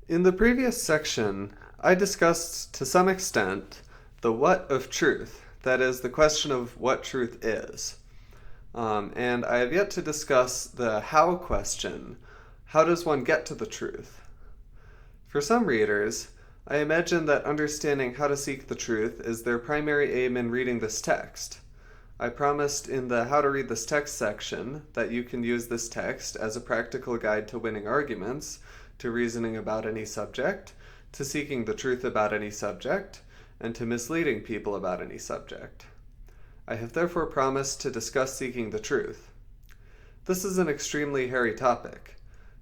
In the previous section, I discussed to some extent the what of truth, that is, the question of what truth is. And I have yet to discuss the how question. How does one get to the truth? For some readers, I imagine that understanding how to seek the truth is their primary aim in reading this text. I promised in the How to Read This Text section that you can use this text as a practical guide to winning arguments, to reasoning about any subject, to seeking the truth about any subject, and to misleading people about any subject. I have therefore promised to discuss seeking the truth. This is an extremely hairy topic.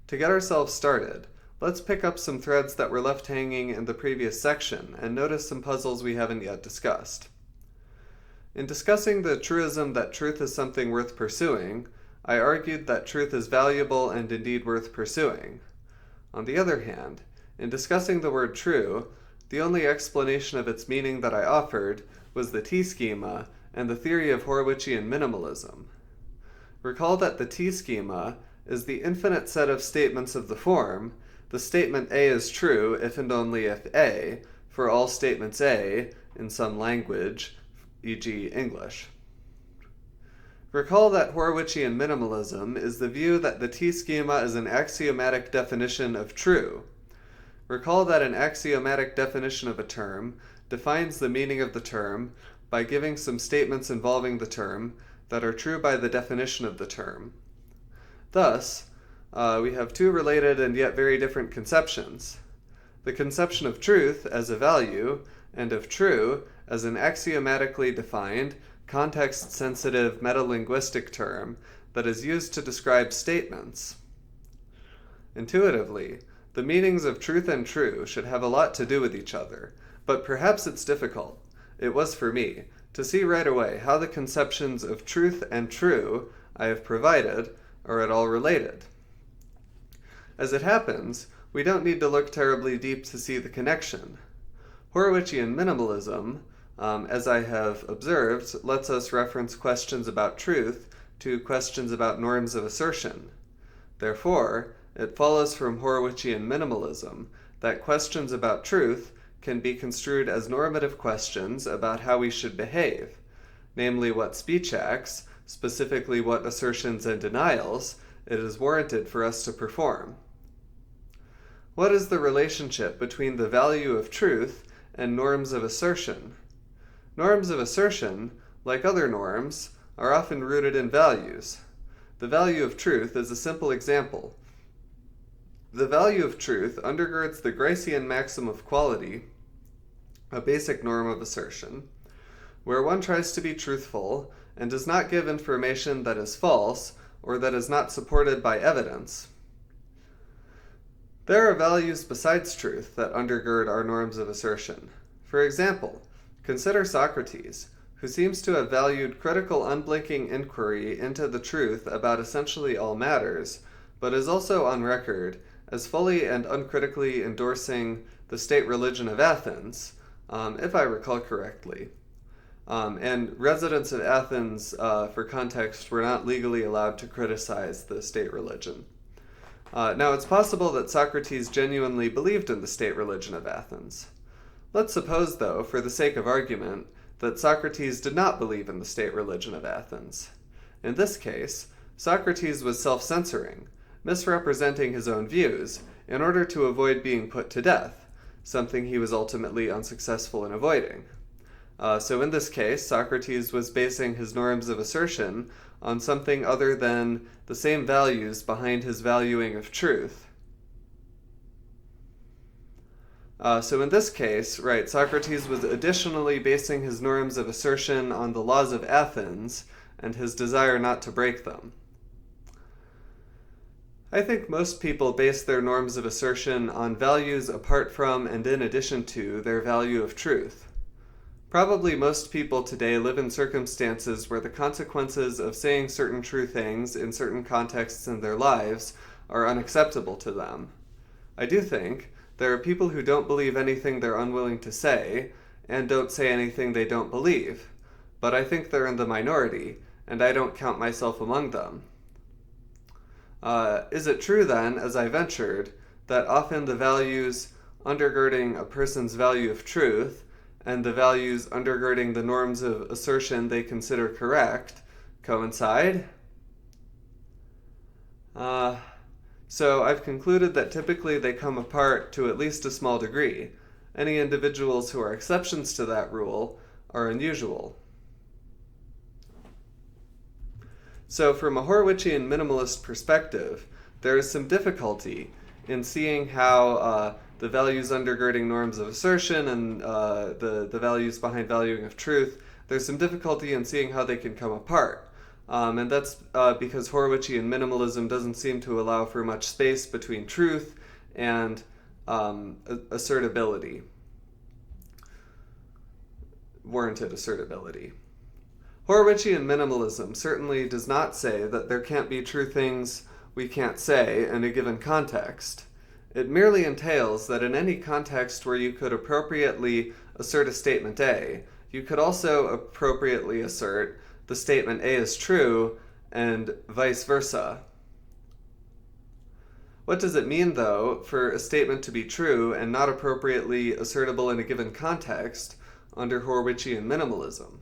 To get ourselves started, let's pick up some threads that were left hanging in the previous section and notice some puzzles we haven't yet discussed. In discussing the truism that truth is something worth pursuing, I argued that truth is valuable and indeed worth pursuing. On the other hand, in discussing the word true, the only explanation of its meaning that I offered was the T-schema and the theory of Horowitzian minimalism. Recall that the T-schema is the infinite set of statements of the form, the statement A is true if and only if A, for all statements A in some language, e.g. English. Recall that Horowitzian minimalism is the view that the T-schema is an axiomatic definition of true. Recall that an axiomatic definition of a term defines the meaning of the term by giving some statements involving the term that are true by the definition of the term. Thus, we have two related and yet very different conceptions. The conception of truth as a value and of true as an axiomatically defined, context-sensitive metalinguistic term that is used to describe statements. Intuitively, the meanings of truth and true should have a lot to do with each other, but perhaps it's difficult. It was for me, to see right away how the conceptions of truth and true I have provided are at all related. As it happens, we don't need to look terribly deep to see the connection. Horowitzian minimalism, as I have observed, lets us reference questions about truth to questions about norms of assertion. Therefore, it follows from Horowitzian minimalism that questions about truth can be construed as normative questions about how we should behave, namely what speech acts, specifically what assertions and denials, it is warranted for us to perform. What is the relationship between the value of truth and norms of assertion? Norms of assertion, like other norms, are often rooted in values. The value of truth is a simple example. The value of truth undergirds the Gracian maxim of quality, a basic norm of assertion, where one tries to be truthful and does not give information that is false or that is not supported by evidence. There are values besides truth that undergird our norms of assertion. For example, consider Socrates, who seems to have valued critical unblinking inquiry into the truth about essentially all matters, but is also on record as fully and uncritically endorsing the state religion of Athens, if I recall correctly. And residents of Athens, for context, were not legally allowed to criticize the state religion. Now, it's possible that Socrates genuinely believed in the state religion of Athens. Let's suppose, though, for the sake of argument, that Socrates did not believe in the state religion of Athens. In this case, Socrates was self-censoring, misrepresenting his own views, in order to avoid being put to death, something he was ultimately unsuccessful in avoiding. So in this case, Socrates was basing his norms of assertion on something other than the same values behind his valuing of truth. So in this case, right, Socrates was additionally basing his norms of assertion on the laws of Athens and his desire not to break them. I think most people base their norms of assertion on values apart from and in addition to their value of truth. Probably most people today live in circumstances where the consequences of saying certain true things in certain contexts in their lives are unacceptable to them. I do think there are people who don't believe anything they're unwilling to say, and don't say anything they don't believe, but I think they're in the minority, and I don't count myself among them. Is it true then, as I ventured, that often the values undergirding a person's value of truth and the values undergirding the norms of assertion they consider correct coincide? So I've concluded that typically they come apart to at least a small degree. Any individuals who are exceptions to that rule are unusual. So from a Horwitzian minimalist perspective, there is some difficulty in seeing how the values undergirding norms of assertion and the values behind valuing of truth, there's some difficulty in seeing how they can come apart. And that's because Horwitzian minimalism doesn't seem to allow for much space between truth and assertability, warranted assertability. Horwitzian minimalism certainly does not say that there can't be true things we can't say in a given context. It merely entails that in any context where you could appropriately assert a statement A, you could also appropriately assert the statement A is true and vice versa. What does it mean, though, for a statement to be true and not appropriately assertable in a given context under Horwitzian minimalism?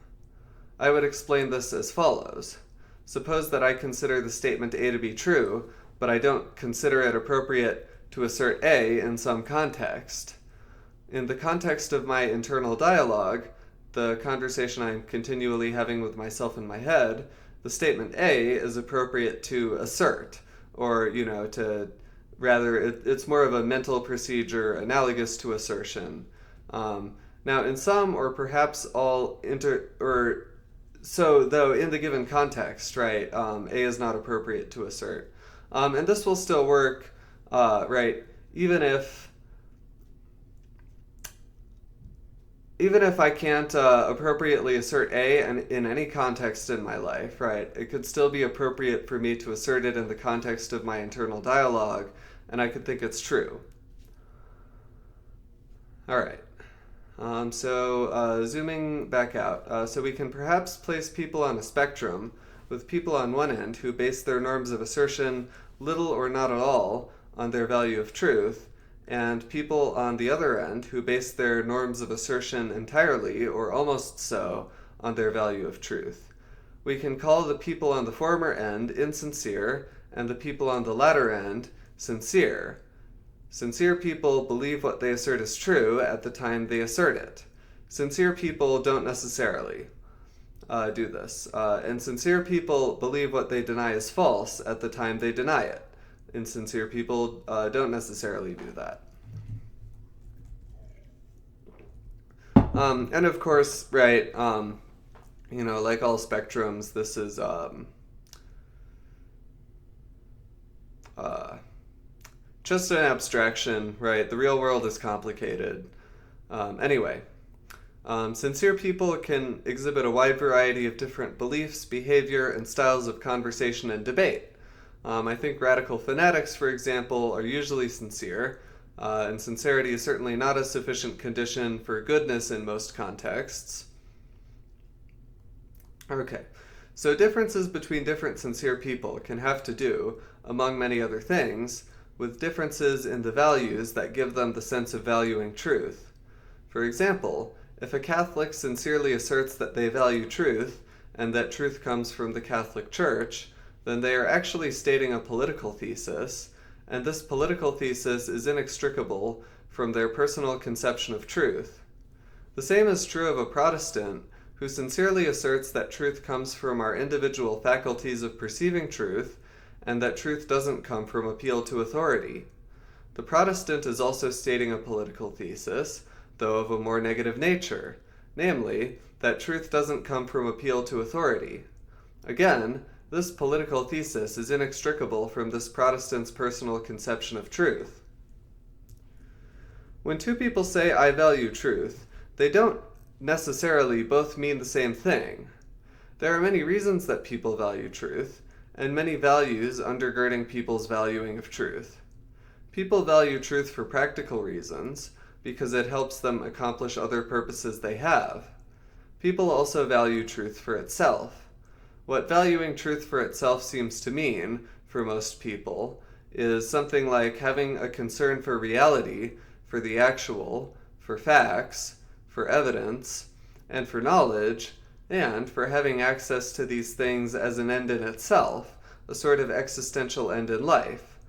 I would explain this as follows. Suppose that I consider the statement A to be true, but I don't consider it appropriate to assert A in some context. In the context of my internal dialogue, the conversation I'm continually having with myself in my head, the statement A is appropriate to assert, or, it's more of a mental procedure analogous to assertion. Now, in some or perhaps all though in the given context, right, A is not appropriate to assert. And this will still work, right, even if I can't appropriately assert A in any context in my life, right, it could still be appropriate for me to assert it in the context of my internal dialogue, and I could think it's true. All right. Zooming back out, so we can perhaps place people on a spectrum, with people on one end who base their norms of assertion little or not at all on their value of truth, and people on the other end who base their norms of assertion entirely, or almost so, on their value of truth. We can call the people on the former end insincere, and the people on the latter end sincere. Sincere people believe what they assert is true at the time they assert it. Sincere people don't necessarily do this. And sincere people believe what they deny is false at the time they deny it. Insincere people don't necessarily do that. And of course, right, like all spectrums, this is just an abstraction, right? The real world is complicated. Anyway, sincere people can exhibit a wide variety of different beliefs, behavior, and styles of conversation and debate. I think radical fanatics, for example, are usually sincere, and sincerity is certainly not a sufficient condition for goodness in most contexts. Okay, so differences between different sincere people can have to do, among many other things, with differences in the values that give them the sense of valuing truth. For example, if a Catholic sincerely asserts that they value truth, and that truth comes from the Catholic Church, then they are actually stating a political thesis, and this political thesis is inextricable from their personal conception of truth. The same is true of a Protestant who sincerely asserts that truth comes from our individual faculties of perceiving truth, and that truth doesn't come from appeal to authority. The Protestant is also stating a political thesis, though of a more negative nature, namely, that truth doesn't come from appeal to authority. Again, this political thesis is inextricable from this Protestant's personal conception of truth. When two people say, "I value truth," they don't necessarily both mean the same thing. There are many reasons that people value truth, and many values undergirding people's valuing of truth. People value truth for practical reasons, because it helps them accomplish other purposes they have. People also value truth for itself. What valuing truth for itself seems to mean, for most people, is something like having a concern for reality, for the actual, for facts, for evidence, and for knowledge, and for having access to these things as an end in itself, a sort of existential end in life.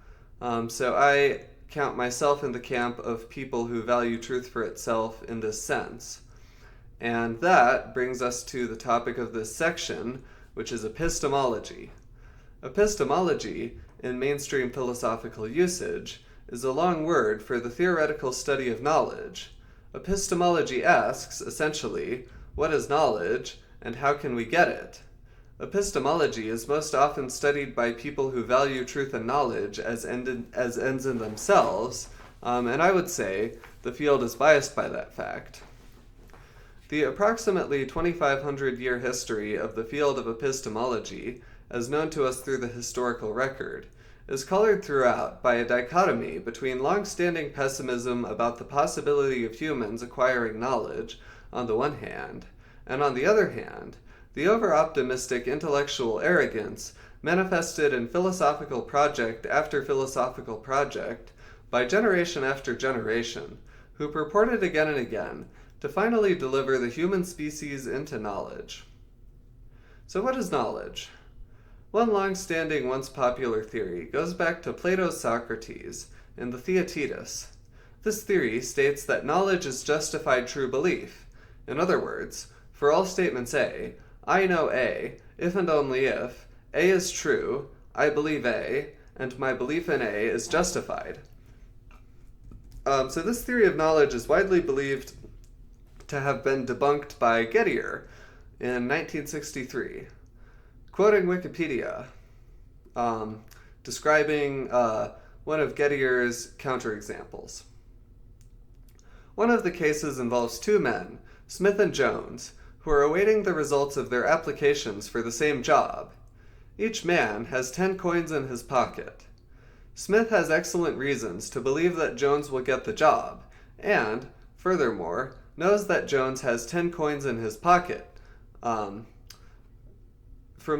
So I count myself in the camp of people who value truth for itself in this sense. And that brings us to the topic of this section, which is epistemology. Epistemology, in mainstream philosophical usage, is a long word for the theoretical study of knowledge. Epistemology asks, essentially, what is knowledge, and how can we get it? Epistemology is most often studied by people who value truth and knowledge as ends in themselves, and I would say the field is biased by that fact. The approximately 2,500-year history of the field of epistemology, as known to us through the historical record, is colored throughout by a dichotomy between long-standing pessimism about the possibility of humans acquiring knowledge, on the one hand, and on the other hand, the over-optimistic intellectual arrogance manifested in philosophical project after philosophical project by generation after generation, who purported again and again to finally deliver the human species into knowledge. So what is knowledge? One long-standing, once popular theory goes back to Plato's Socrates in the Theaetetus. This theory states that knowledge is justified true belief. In other words, for all statements A, I know A, if and only if, A is true, I believe A, and my belief in A is justified. So this theory of knowledge is widely believed to have been debunked by Gettier in 1963. Quoting Wikipedia, describing one of Gettier's counterexamples. One of the cases involves two men, Smith and Jones, who are awaiting the results of their applications for the same job. Each man has 10 coins in his pocket. Smith has excellent reasons to believe that Jones will get the job, and, furthermore, knows that Jones has 10 coins in his pocket. From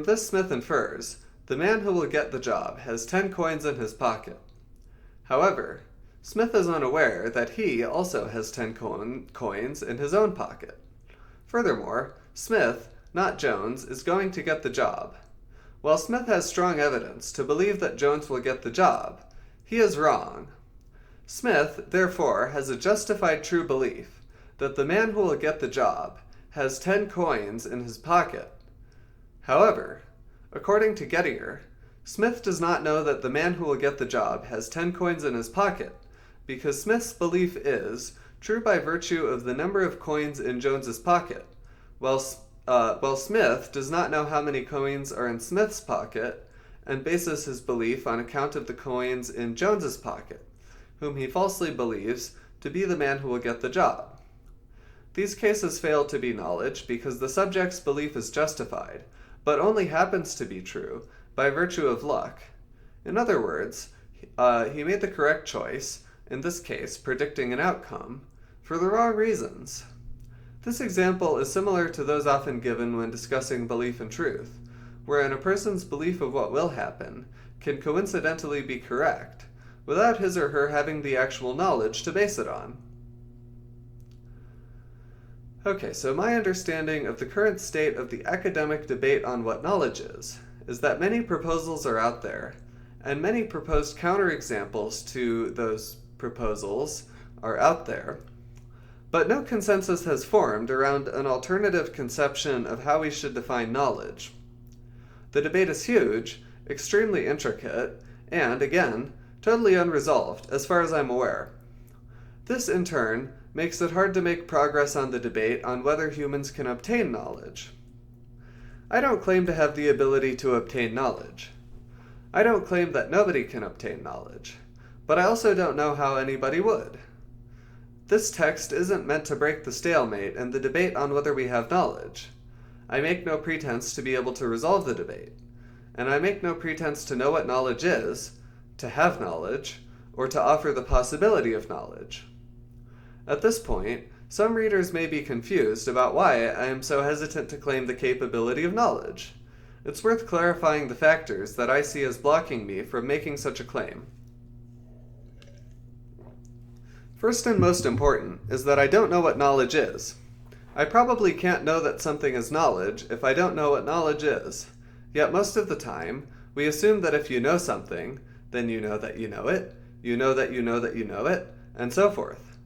this Smith infers, the man who will get the job has 10 coins in his pocket. However, Smith is unaware that he also has 10 coins in his own pocket. Furthermore, Smith, not Jones, is going to get the job. While Smith has strong evidence to believe that Jones will get the job, he is wrong. Smith, therefore, has a justified true belief that the man who will get the job has 10 coins in his pocket. However, according to Gettier, Smith does not know that the man who will get the job has 10 coins in his pocket, because Smith's belief is true by virtue of the number of coins in Jones's pocket, while Smith does not know how many coins are in Smith's pocket, and bases his belief on account of the coins in Jones's pocket, whom he falsely believes to be the man who will get the job. These cases fail to be knowledge because the subject's belief is justified, but only happens to be true by virtue of luck. In other words, he made the correct choice, in this case predicting an outcome, for the wrong reasons. This example is similar to those often given when discussing belief in truth, wherein a person's belief of what will happen can coincidentally be correct, without his or her having the actual knowledge to base it on. Okay, so my understanding of the current state of the academic debate on what knowledge is that many proposals are out there, and many proposed counterexamples to those proposals are out there, but no consensus has formed around an alternative conception of how we should define knowledge. The debate is huge, extremely intricate, and, again, totally unresolved, as far as I'm aware. This, in turn, makes it hard to make progress on the debate on whether humans can obtain knowledge. I don't claim to have the ability to obtain knowledge. I don't claim that nobody can obtain knowledge, but I also don't know how anybody would. This text isn't meant to break the stalemate in the debate on whether we have knowledge. I make no pretense to be able to resolve the debate, and I make no pretense to know what knowledge is, to have knowledge, or to offer the possibility of knowledge. At this point, some readers may be confused about why I am so hesitant to claim the capability of knowledge. It's worth clarifying the factors that I see as blocking me from making such a claim. First and most important is that I don't know what knowledge is. I probably can't know that something is knowledge if I don't know what knowledge is. Yet most of the time, we assume that if you know something, then you know that you know it, you know that you know that you know it, and so forth.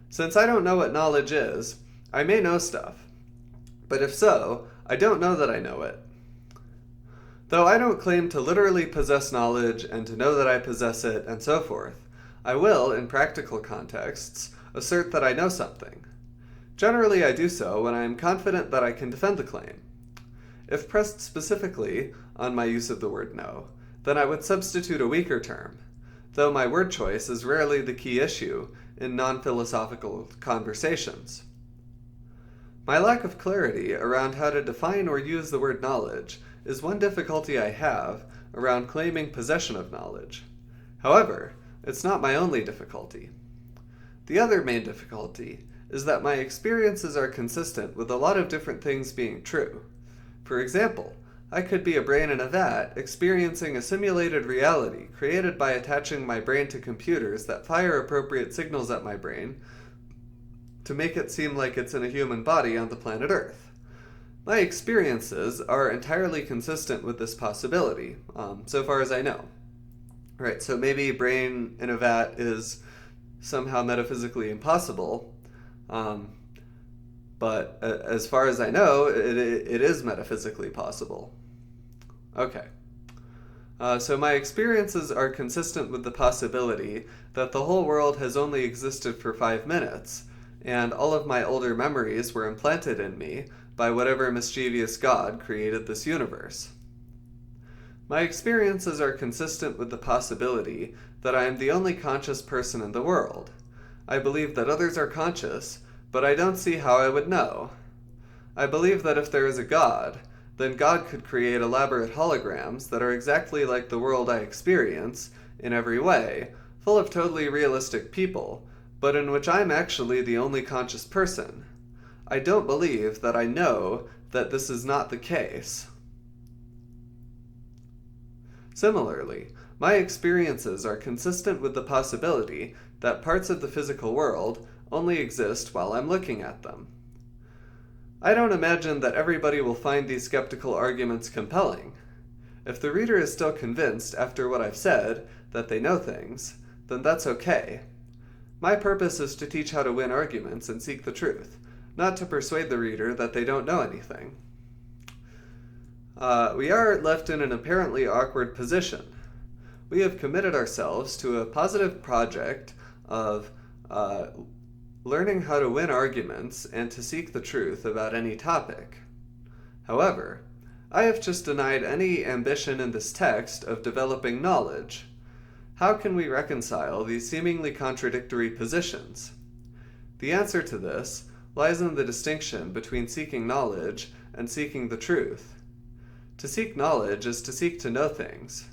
Since I don't know what knowledge is, I may know stuff. But if so, I don't know that I know it. Though I don't claim to literally possess knowledge and to know that I possess it and so forth, I will, in practical contexts, assert that I know something. Generally, I do so when I am confident that I can defend the claim. If pressed specifically on my use of the word know, then I would substitute a weaker term, though my word choice is rarely the key issue in non-philosophical conversations. My lack of clarity around how to define or use the word knowledge is one difficulty I have around claiming possession of knowledge. However, it's not my only difficulty. The other main difficulty is that my experiences are consistent with a lot of different things being true. For example, I could be a brain in a vat experiencing a simulated reality created by attaching my brain to computers that fire appropriate signals at my brain to make it seem like it's in a human body on the planet Earth. My experiences are entirely consistent with this possibility, so far as I know. Right, so maybe brain in a vat is somehow metaphysically impossible, but as far as I know, it is metaphysically possible. Okay. So my experiences are consistent with the possibility that the whole world has only existed for 5 minutes, and all of my older memories were implanted in me by whatever mischievous God created this universe. My experiences are consistent with the possibility that I am the only conscious person in the world. I believe that others are conscious, but I don't see how I would know. I believe that if there is a God, then God could create elaborate holograms that are exactly like the world I experience, in every way, full of totally realistic people, but in which I'm actually the only conscious person. I don't believe that I know that this is not the case. Similarly, my experiences are consistent with the possibility that parts of the physical world only exist while I'm looking at them. I don't imagine that everybody will find these skeptical arguments compelling. If the reader is still convinced after what I've said that they know things, then that's okay. My purpose is to teach how to win arguments and seek the truth, not to persuade the reader that they don't know anything. We are left in an apparently awkward position. We have committed ourselves to a positive project of learning how to win arguments and to seek the truth about any topic. However, I have just denied any ambition in this text of developing knowledge. How can we reconcile these seemingly contradictory positions? The answer to this lies in the distinction between seeking knowledge and seeking the truth. To seek knowledge is to seek to know things.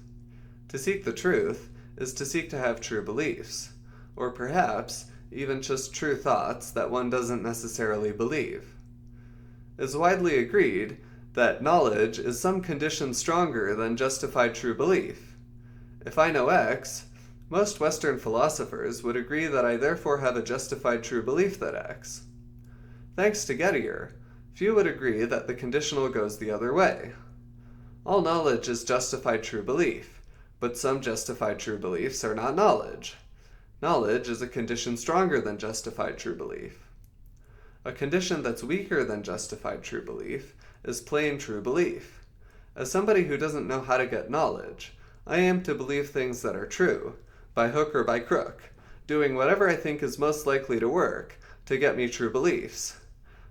To seek the truth is to seek to have true beliefs, or perhaps even just true thoughts that one doesn't necessarily believe. It's widely agreed that knowledge is some condition stronger than justified true belief. If I know X, most Western philosophers would agree that I therefore have a justified true belief that X. Thanks to Gettier, few would agree that the conditional goes the other way. All knowledge is justified true belief, but some justified true beliefs are not knowledge. Knowledge is a condition stronger than justified true belief. A condition that's weaker than justified true belief is plain true belief. As somebody who doesn't know how to get knowledge, I aim to believe things that are true, by hook or by crook, doing whatever I think is most likely to work to get me true beliefs.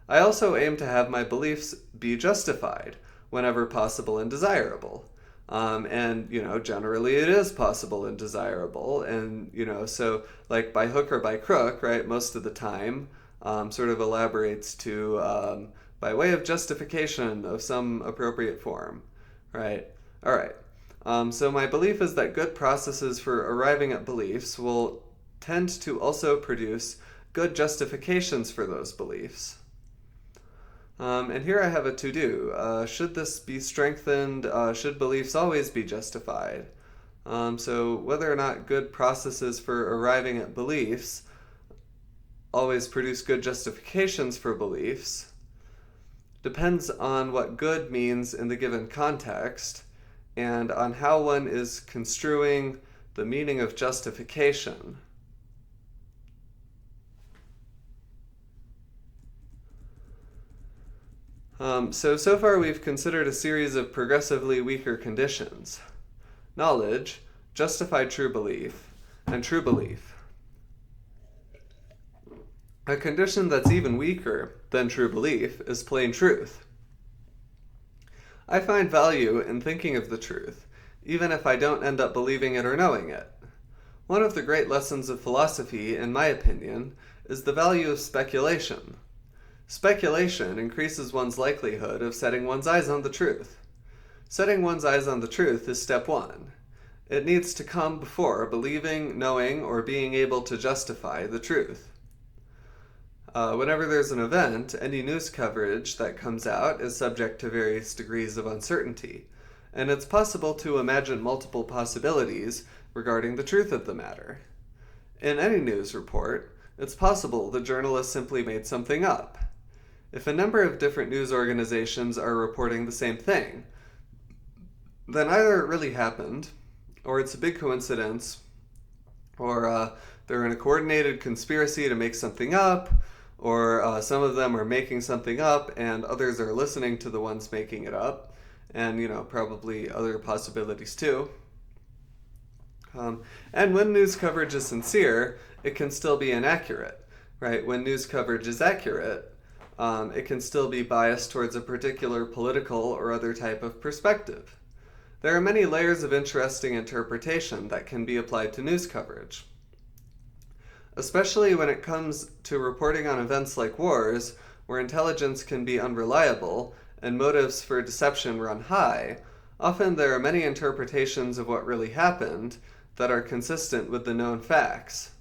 I also aim to have my beliefs be justified, whenever possible and desirable. And generally it is possible and desirable. And, so like by hook or by crook, right, most of the time sort of elaborates to by way of justification of some appropriate form, right? All right. So my belief is that good processes for arriving at beliefs will tend to also produce good justifications for those beliefs. And here I have a to-do. Should this be strengthened? Should beliefs always be justified? So whether or not good processes for arriving at beliefs always produce good justifications for beliefs depends on what good means in the given context and on how one is construing the meaning of justification. So far we've considered a series of progressively weaker conditions: knowledge, justified true belief, and true belief. A condition that's even weaker than true belief is plain truth. I find value in thinking of the truth, even if I don't end up believing it or knowing it. One of the great lessons of philosophy, in my opinion, is the value of speculation. Speculation increases one's likelihood of setting one's eyes on the truth. Setting one's eyes on the truth is step one. It needs to come before believing, knowing, or being able to justify the truth. Whenever there's an event, any news coverage that comes out is subject to various degrees of uncertainty, and it's possible to imagine multiple possibilities regarding the truth of the matter. In any news report, it's possible the journalist simply made something up. If a number of different news organizations are reporting the same thing, then either it really happened, or it's a big coincidence, or they're in a coordinated conspiracy to make something up, or some of them are making something up and others are listening to the ones making it up, and probably other possibilities too. And when news coverage is sincere, it can still be inaccurate, right? When news coverage is accurate, it can still be biased towards a particular political or other type of perspective. There are many layers of interesting interpretation that can be applied to news coverage. Especially when it comes to reporting on events like wars, where intelligence can be unreliable and motives for deception run high, often there are many interpretations of what really happened that are consistent with the known facts.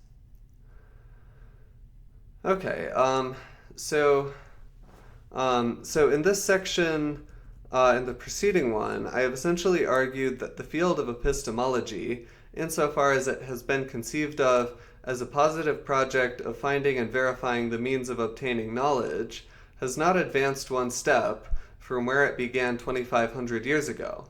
Okay, so in this section, in the preceding one, I have essentially argued that the field of epistemology, insofar as it has been conceived of as a positive project of finding and verifying the means of obtaining knowledge, has not advanced one step from where it began 2,500 years ago.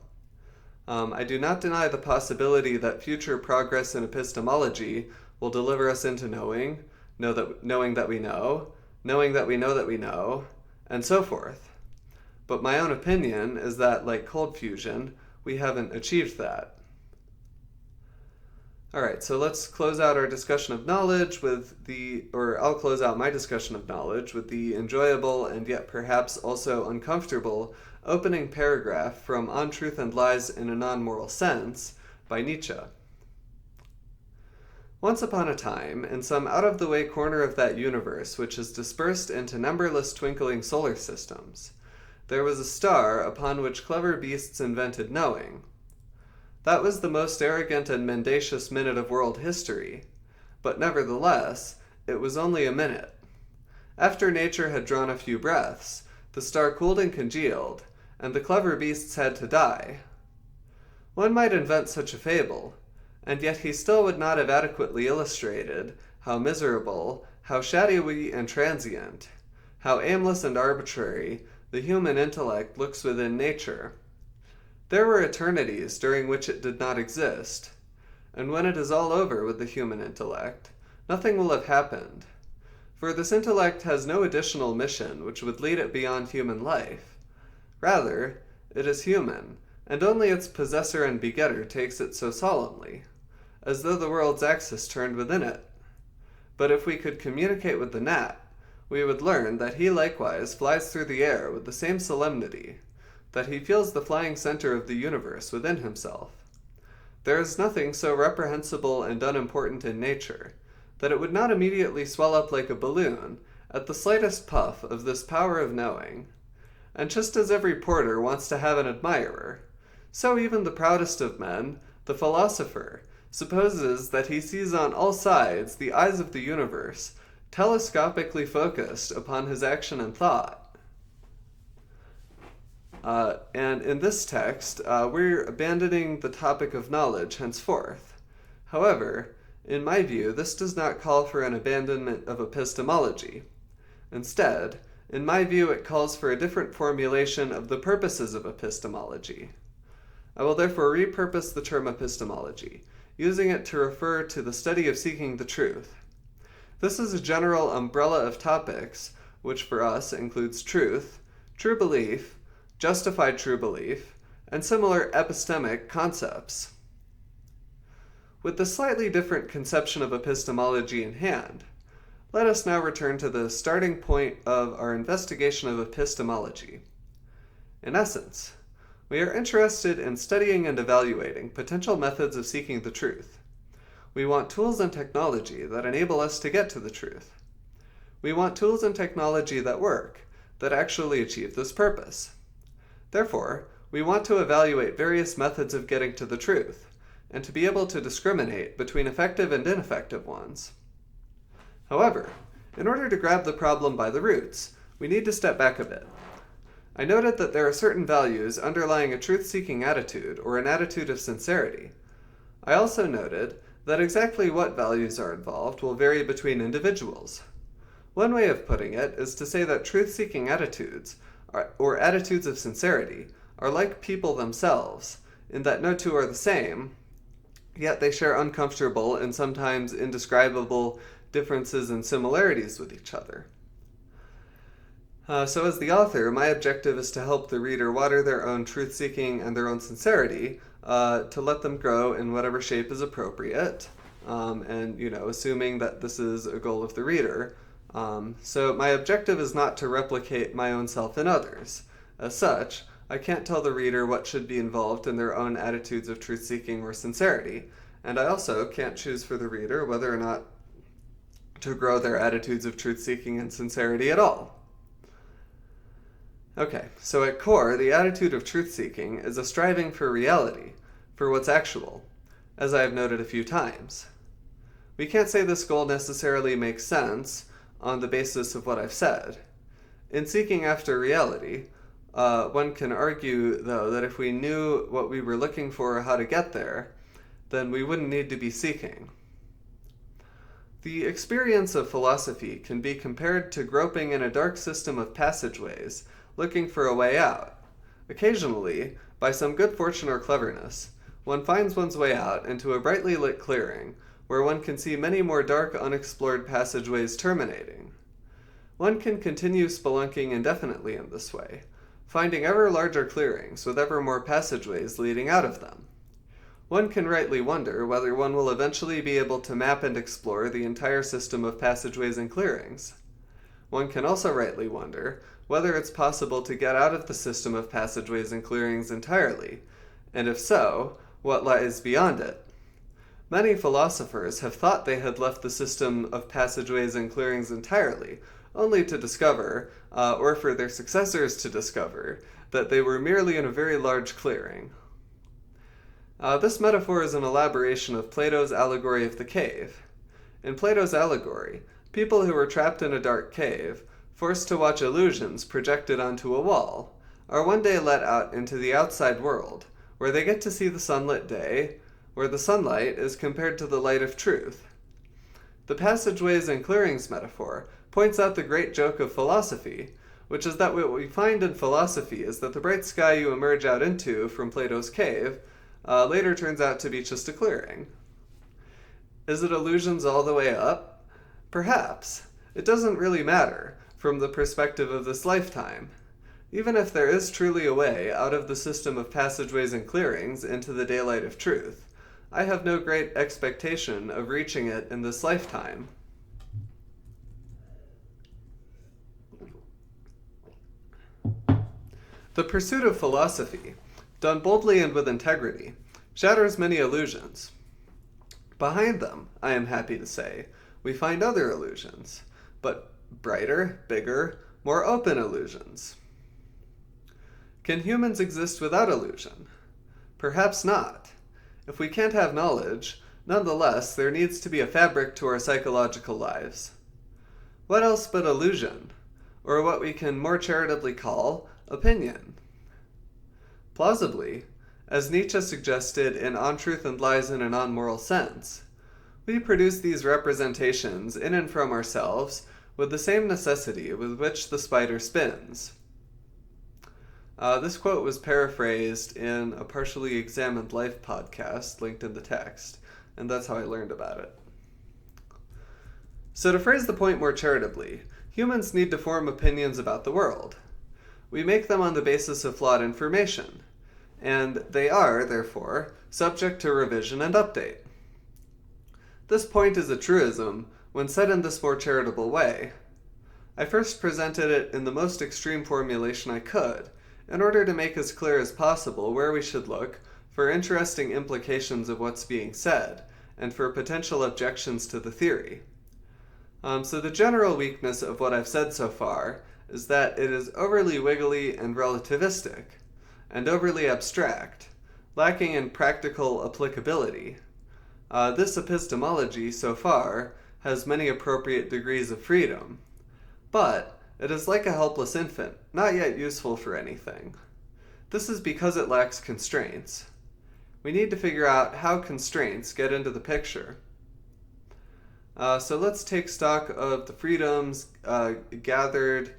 I do not deny the possibility that future progress in epistemology will deliver us into knowing that we know, knowing that we know that we know, and so forth. But my own opinion is that, like cold fusion, we haven't achieved that. Alright, so let's close out our discussion of knowledge I'll close out my discussion of knowledge with the enjoyable and yet perhaps also uncomfortable opening paragraph from On Truth and Lies in a Non-Moral Sense by Nietzsche. Once upon a time, in some out-of-the-way corner of that universe which is dispersed into numberless twinkling solar systems, there was a star upon which clever beasts invented knowing. That was the most arrogant and mendacious minute of world history, but nevertheless, it was only a minute. After nature had drawn a few breaths, the star cooled and congealed, and the clever beasts had to die. One might invent such a fable, and yet he still would not have adequately illustrated how miserable, how shadowy and transient, how aimless and arbitrary the human intellect looks within nature. There were eternities during which it did not exist, and when it is all over with the human intellect, nothing will have happened, for this intellect has no additional mission which would lead it beyond human life. Rather, it is human, and only its possessor and begetter takes it so solemnly, as though the world's axis turned within it. But if we could communicate with the gnat, we would learn that he likewise flies through the air with the same solemnity, that he feels the flying center of the universe within himself. There is nothing so reprehensible and unimportant in nature that it would not immediately swell up like a balloon at the slightest puff of this power of knowing. And just as every porter wants to have an admirer, so even the proudest of men, the philosopher, supposes that he sees on all sides the eyes of the universe telescopically focused upon his action and thought. And in this text, we're abandoning the topic of knowledge henceforth. However, In my view, this does not call for an abandonment of epistemology. Instead, in my view, it calls for a different formulation of the purposes of epistemology. I will therefore repurpose the term epistemology, using it to refer to the study of seeking the truth. This is a general umbrella of topics, which for us includes truth, true belief, justified true belief, and similar epistemic concepts. With the slightly different conception of epistemology in hand, let us now return to the starting point of our investigation of epistemology. In essence, we are interested in studying and evaluating potential methods of seeking the truth. We want tools and technology that enable us to get to the truth. We want tools and technology that work, that actually achieve this purpose. Therefore, we want to evaluate various methods of getting to the truth, and to be able to discriminate between effective and ineffective ones. However, in order to grab the problem by the roots, we need to step back a bit. I noted that there are certain values underlying a truth-seeking attitude or an attitude of sincerity. I also noted that exactly what values are involved will vary between individuals. One way of putting it is to say that truth-seeking attitudes, or attitudes of sincerity, are like people themselves, in that no two are the same, yet they share uncomfortable and sometimes indescribable differences and similarities with each other. So as the author, my objective is to help the reader water their own truth-seeking and their own sincerity, to let them grow in whatever shape is appropriate, and, assuming that this is a goal of the reader. So my objective is not to replicate my own self in others. As such, I can't tell the reader what should be involved in their own attitudes of truth-seeking or sincerity, and I also can't choose for the reader whether or not to grow their attitudes of truth-seeking and sincerity at all. Okay, so at core, the attitude of truth-seeking is a striving for reality, for what's actual, as I have noted a few times. We can't say this goal necessarily makes sense on the basis of what I've said. In seeking after reality, one can argue, though, that if we knew what we were looking for or how to get there, then we wouldn't need to be seeking. The experience of philosophy can be compared to groping in a dark system of passageways, looking for a way out. Occasionally, by some good fortune or cleverness, one finds one's way out into a brightly lit clearing, where one can see many more dark, unexplored passageways terminating. One can continue spelunking indefinitely in this way, finding ever larger clearings with ever more passageways leading out of them. One can rightly wonder whether one will eventually be able to map and explore the entire system of passageways and clearings. One can also rightly wonder whether it's possible to get out of the system of passageways and clearings entirely, and if so, what lies beyond it. Many philosophers have thought they had left the system of passageways and clearings entirely, only to discover, or for their successors to discover, that they were merely in a very large clearing. This metaphor is an elaboration of Plato's allegory of the cave. In Plato's allegory, people who were trapped in a dark cave, forced to watch illusions projected onto a wall, are one day let out into the outside world, where they get to see the sunlit day, where the sunlight is compared to the light of truth. The passageways and clearings metaphor points out the great joke of philosophy, which is that what we find in philosophy is that the bright sky you emerge out into from Plato's cave later turns out to be just a clearing. Is it illusions all the way up? Perhaps. It doesn't really matter from the perspective of this lifetime. Even if there is truly a way out of the system of passageways and clearings into the daylight of truth, I have no great expectation of reaching it in this lifetime. The pursuit of philosophy, done boldly and with integrity, shatters many illusions. Behind them, I am happy to say, we find other illusions, but brighter, bigger, more open illusions. Can humans exist without illusion? Perhaps not. If we can't have knowledge, nonetheless, there needs to be a fabric to our psychological lives. What else but illusion, or what we can more charitably call opinion? Plausibly, as Nietzsche suggested in On Truth and Lies in a Non-Moral Sense, We produce these representations in and from ourselves with the same necessity with which the spider spins. This quote was paraphrased in a Partially Examined Life podcast linked in the text, and that's how I learned about it. So to phrase the point more charitably, humans need to form opinions about the world. We make them on the basis of flawed information, and they are, therefore, subject to revision and update. This point is a truism when said in this more charitable way. I first presented it in the most extreme formulation I could, in order to make as clear as possible where we should look for interesting implications of what's being said, and for potential objections to the theory. So the general weakness of what I've said so far is that it is overly wiggly and relativistic, and overly abstract, lacking in practical applicability. This epistemology, so far, has many appropriate degrees of freedom, but it is like a helpless infant, not yet useful for anything. This is because it lacks constraints. We need to figure out how constraints get into the picture. So let's take stock of the freedoms gathered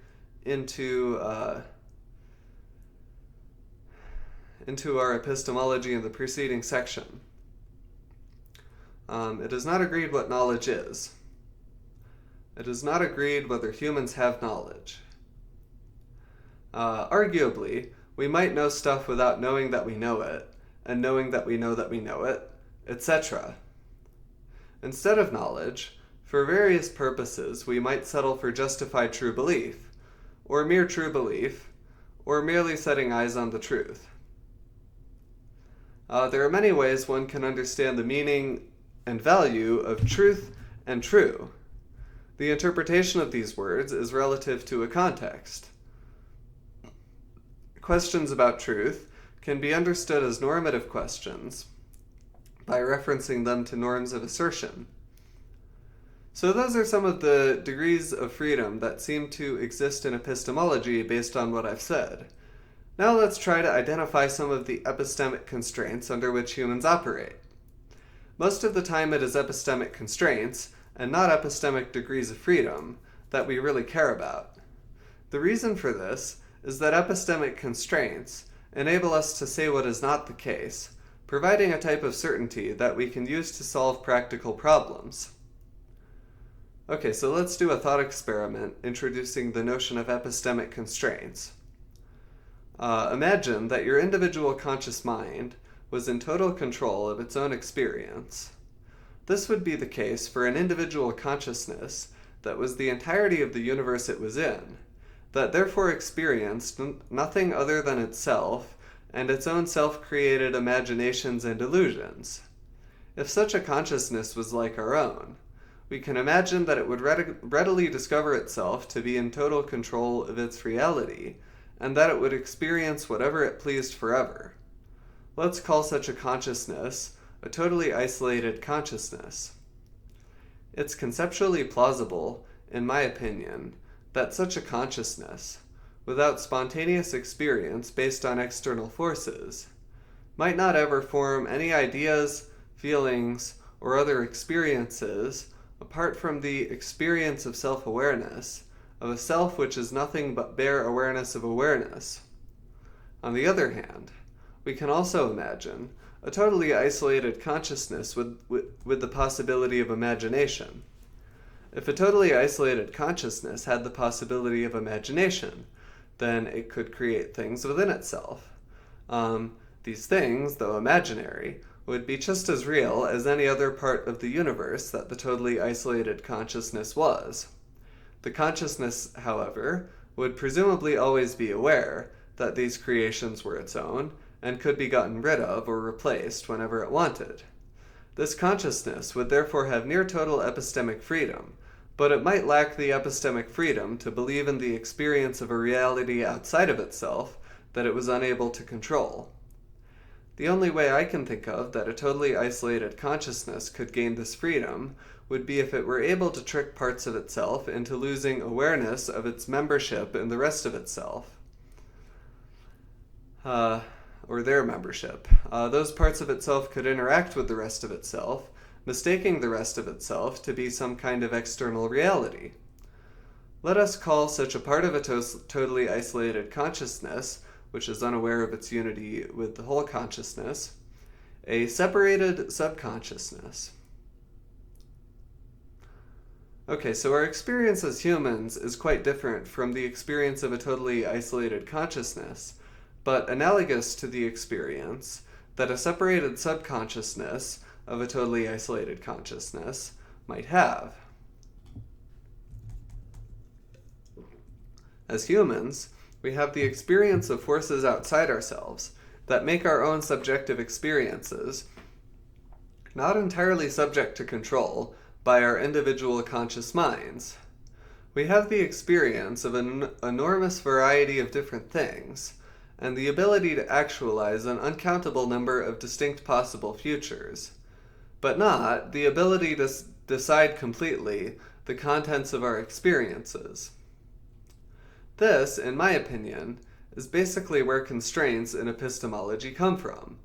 into our epistemology in the preceding section. It is not agreed what knowledge is. It is not agreed whether humans have knowledge. Arguably, we might know stuff without knowing that we know it, and knowing that we know it, etc. Instead of knowledge, for various purposes we might settle for justified true belief, or mere true belief, or merely setting eyes on the truth. There are many ways one can understand the meaning and value of truth and true. The interpretation of these words is relative to a context. Questions about truth can be understood as normative questions by referencing them to norms of assertion. So those are some of the degrees of freedom that seem to exist in epistemology based on what I've said. Now let's try to identify some of the epistemic constraints under which humans operate. Most of the time it is epistemic constraints, and not epistemic degrees of freedom, that we really care about. The reason for this is that epistemic constraints enable us to say what is not the case, providing a type of certainty that we can use to solve practical problems. Okay, so let's do a thought experiment introducing the notion of epistemic constraints. Imagine that your individual conscious mind was in total control of its own experience. This would be the case for an individual consciousness that was the entirety of the universe it was in, that therefore experienced nothing other than itself and its own self-created imaginations and illusions. If such a consciousness was like our own, we can imagine that it would readily discover itself to be in total control of its reality, and that it would experience whatever it pleased forever. Let's call such a consciousness a totally isolated consciousness. It's conceptually plausible, in my opinion, that such a consciousness, without spontaneous experience based on external forces, might not ever form any ideas, feelings, or other experiences apart from the experience of self-awareness, of a self which is nothing but bare awareness of awareness. On the other hand, we can also imagine a totally isolated consciousness with the possibility of imagination. If a totally isolated consciousness had the possibility of imagination, then it could create things within itself. These things, though imaginary, would be just as real as any other part of the universe that the totally isolated consciousness was. The consciousness, however, would presumably always be aware that these creations were its own, and could be gotten rid of or replaced whenever it wanted. This consciousness would therefore have near total epistemic freedom, but it might lack the epistemic freedom to believe in the experience of a reality outside of itself that it was unable to control. The only way I can think of that a totally isolated consciousness could gain this freedom would be if it were able to trick parts of itself into losing awareness of its membership in the rest of itself. Or their membership. Those parts of itself could interact with the rest of itself, mistaking the rest of itself to be some kind of external reality. Let us call such a part of a totally isolated consciousness, which is unaware of its unity with the whole consciousness, a separated subconsciousness. Okay, so our experience as humans is quite different from the experience of a totally isolated consciousness, but analogous to the experience that a separated subconsciousness of a totally isolated consciousness might have. As humans, we have the experience of forces outside ourselves that make our own subjective experiences not entirely subject to control by our individual conscious minds. We have the experience of an enormous variety of different things, and the ability to actualize an uncountable number of distinct possible futures, but not the ability to decide completely the contents of our experiences. This, in my opinion, is basically where constraints in epistemology come from.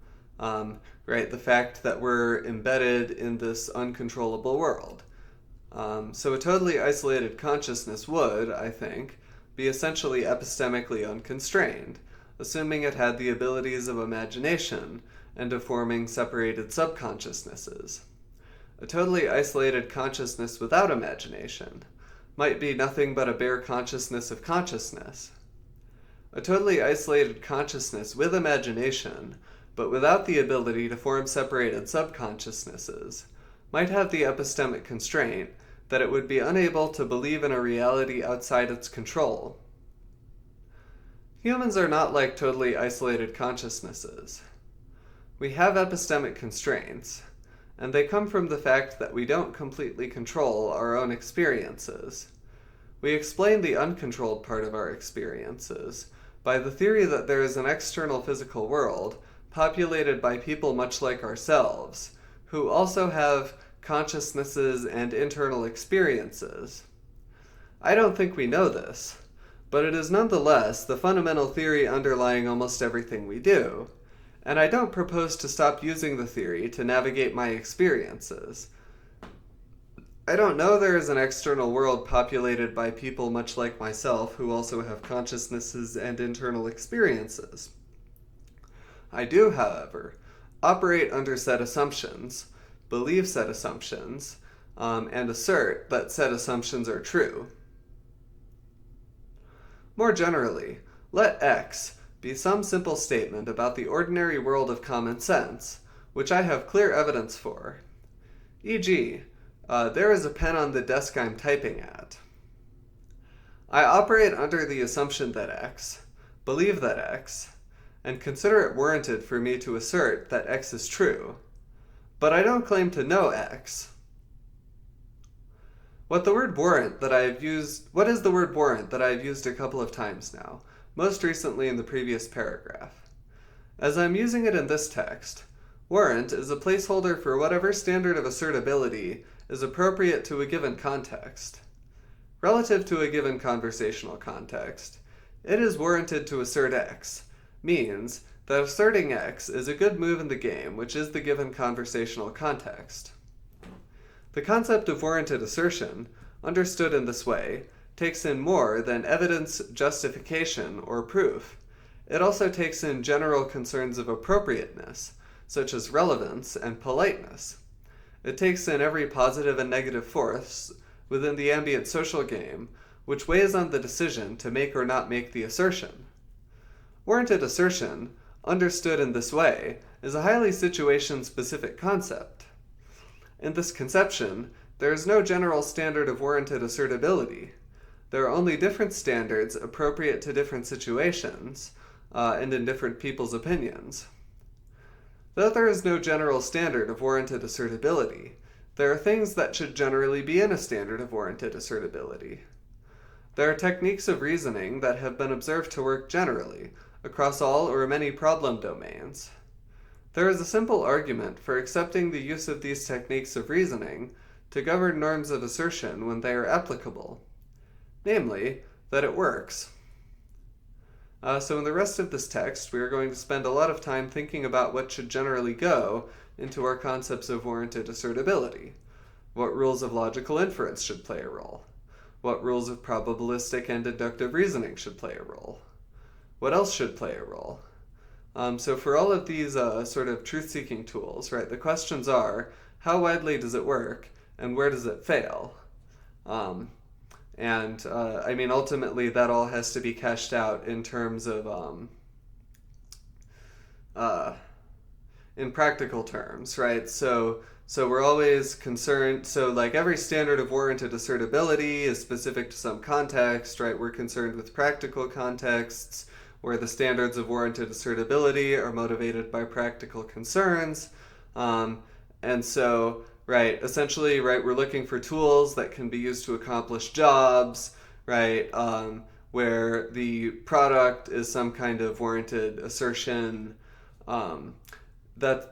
The fact that we're embedded in this uncontrollable world. So a totally isolated consciousness would, I think, be essentially epistemically unconstrained, assuming it had the abilities of imagination and of forming separated subconsciousnesses. A totally isolated consciousness without imagination might be nothing but a bare consciousness of consciousness. A totally isolated consciousness with imagination, but without the ability to form separated subconsciousnesses, might have the epistemic constraint that it would be unable to believe in a reality outside its control. Humans are not like totally isolated consciousnesses. We have epistemic constraints, and they come from the fact that we don't completely control our own experiences. We explain the uncontrolled part of our experiences by the theory that there is an external physical world populated by people much like ourselves, who also have consciousnesses and internal experiences. I don't think we know this, but it is nonetheless the fundamental theory underlying almost everything we do, and I don't propose to stop using the theory to navigate my experiences. I don't know there is an external world populated by people much like myself who also have consciousnesses and internal experiences. I do, however, operate under set assumptions, believe set assumptions, and assert that set assumptions are true. More generally, let X be some simple statement about the ordinary world of common sense, which I have clear evidence for. E.g., there is a pen on the desk I'm typing at. I operate under the assumption that X, believe that X, and consider it warranted for me to assert that X is true, but I don't claim to know X. What is the word warrant that I have used a couple of times now, most recently in the previous paragraph? As I'm using it in this text, warrant is a placeholder for whatever standard of assertability is appropriate to a given context. Relative to a given conversational context, it is warranted to assert X, means that asserting X is a good move in the game, which is the given conversational context. The concept of warranted assertion, understood in this way, takes in more than evidence, justification, or proof. It also takes in general concerns of appropriateness, such as relevance and politeness. It takes in every positive and negative force within the ambient social game, which weighs on the decision to make or not make the assertion. Warranted assertion, understood in this way, is a highly situation-specific concept. In this conception, there is no general standard of warranted assertability. There are only different standards appropriate to different situations, and in different people's opinions. Though there is no general standard of warranted assertability, there are things that should generally be in a standard of warranted assertability. There are techniques of reasoning that have been observed to work generally, across all or many problem domains. There is a simple argument for accepting the use of these techniques of reasoning to govern norms of assertion when they are applicable, namely, that it works. So in the rest of this text, we are going to spend a lot of time thinking about what should generally go into our concepts of warranted assertability. What rules of logical inference should play a role? What rules of probabilistic and inductive reasoning should play a role? What else should play a role? So for all of these sort of truth-seeking tools, right, the questions are, how widely does it work, and where does it fail? I mean, ultimately, that all has to be cashed out in terms of, in practical terms, right? So we're always concerned, so like every standard of warranted assertability is specific to some context, right? We're concerned with practical contexts where the standards of warranted assertability are motivated by practical concerns. And so, right, essentially, right, we're looking for tools that can be used to accomplish jobs, right, where the product is some kind of warranted assertion. That's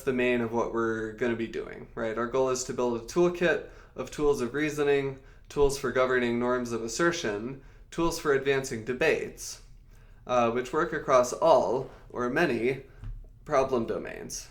the main of what we're going to be doing, right? Our goal is to build a toolkit of tools of reasoning, tools for governing norms of assertion, tools for advancing debates, which work across all or many problem domains.